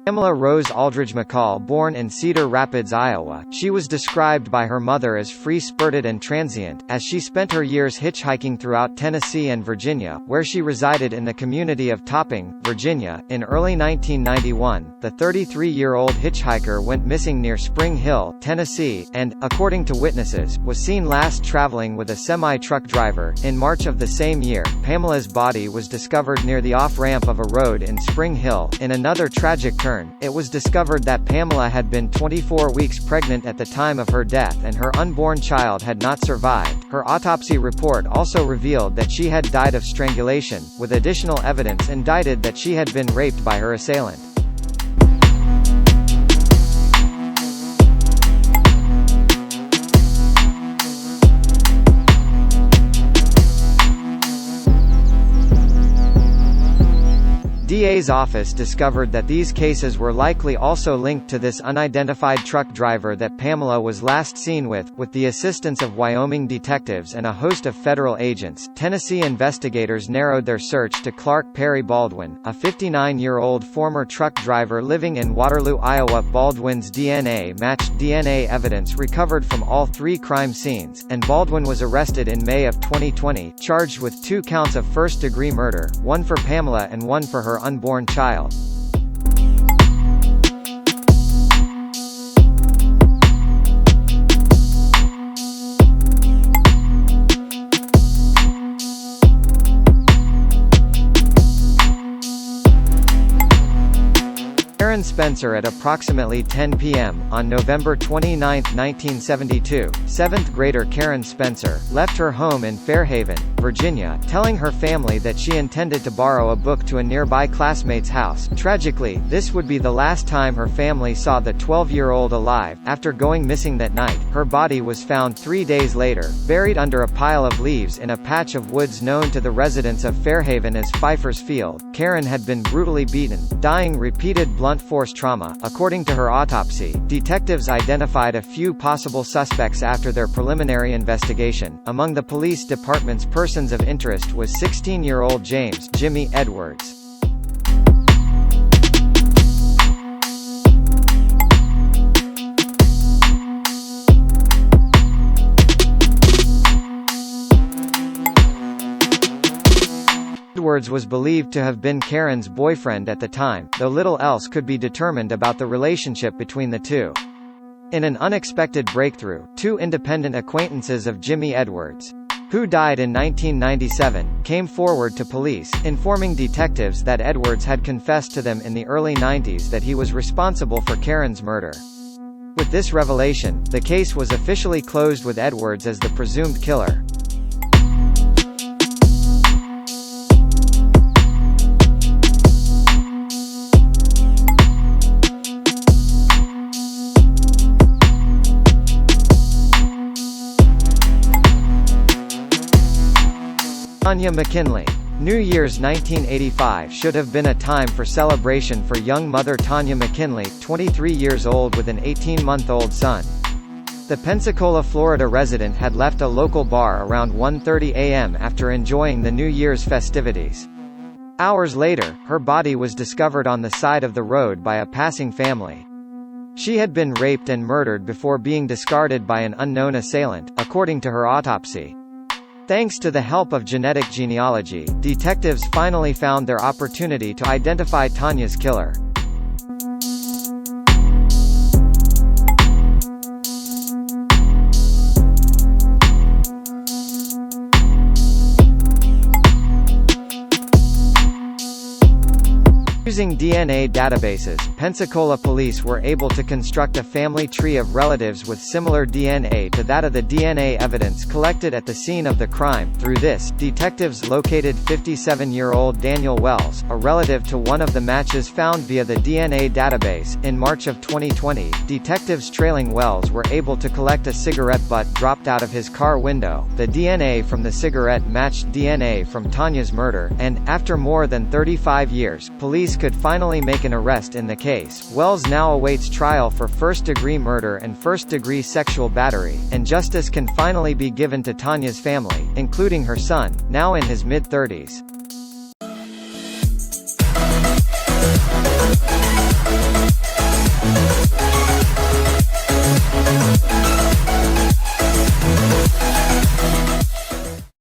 Pamela Rose Aldridge McCall, born in Cedar Rapids, Iowa, she was described by her mother as free-spirited and transient, as she spent her years hitchhiking throughout Tennessee and Virginia, where she resided in the community of Topping, Virginia. In early 1991, the 33-year-old hitchhiker went missing near Spring Hill, Tennessee, and, according to witnesses, was seen last traveling with a semi-truck driver. In March of the same year, Pamela's body was discovered near the off-ramp of a road in Spring Hill. In another tragic turn, it was discovered that Pamela had been 24 weeks pregnant at the time of her death and her unborn child had not survived. Her autopsy report also revealed that she had died of strangulation, with additional evidence indicted that she had been raped by her assailant. DA's office discovered that these cases were likely also linked to this unidentified truck driver that Pamela was last seen with the assistance of Wyoming detectives and a host of federal agents. Tennessee investigators narrowed their search to Clark Perry Baldwin, a 59-year-old former truck driver living in Waterloo, Iowa. Baldwin's DNA matched DNA evidence recovered from all three crime scenes, and Baldwin was arrested in May of 2020, charged with 2 counts of first-degree murder, one for Pamela and one for her unborn child. Karen Spencer at approximately 10 p.m. on November 29, 1972, 7th grader Karen Spencer, left her home in Fairhaven, Virginia, telling her family that she intended to borrow a book to a nearby classmate's house. Tragically, this would be the last time her family saw the 12-year-old alive. After going missing that night, her body was found 3 days later, buried under a pile of leaves in a patch of woods known to the residents of Fairhaven as Pfeiffer's Field. Karen had been brutally beaten, dying repeated blunt force trauma. According to her autopsy, detectives identified a few possible suspects after their preliminary investigation. Among the police department's persons of interest was 16-year-old James Jimmy Edwards. Edwards was believed to have been Karen's boyfriend at the time, though little else could be determined about the relationship between the two. In an unexpected breakthrough, 2 independent acquaintances of Jimmy Edwards, who died in 1997, came forward to police, informing detectives that Edwards had confessed to them in the early 90s that he was responsible for Karen's murder. With this revelation, the case was officially closed with Edwards as the presumed killer. Tanya McKinley. New Year's 1985 should have been a time for celebration for young mother Tanya McKinley, 23 years old with an 18-month-old son. The Pensacola, Florida resident had left a local bar around 1:30 a.m. after enjoying the New Year's festivities. Hours later, her body was discovered on the side of the road by a passing family. She had been raped and murdered before being discarded by an unknown assailant, according to her autopsy. Thanks to the help of genetic genealogy, detectives finally found their opportunity to identify Tanya's killer. Using DNA databases, Pensacola police were able to construct a family tree of relatives with similar DNA to that of the DNA evidence collected at the scene of the crime. Through this, detectives located 57-year-old Daniel Wells, a relative to one of the matches found via the DNA database. In March of 2020, detectives trailing Wells were able to collect a cigarette butt dropped out of his car window. The DNA from the cigarette matched DNA from Tanya's murder, and, after more than 35 years, police could finally make an arrest in the case. Wells now awaits trial for first-degree murder and first-degree sexual battery, and justice can finally be given to Tanya's family, including her son, now in his mid-30s.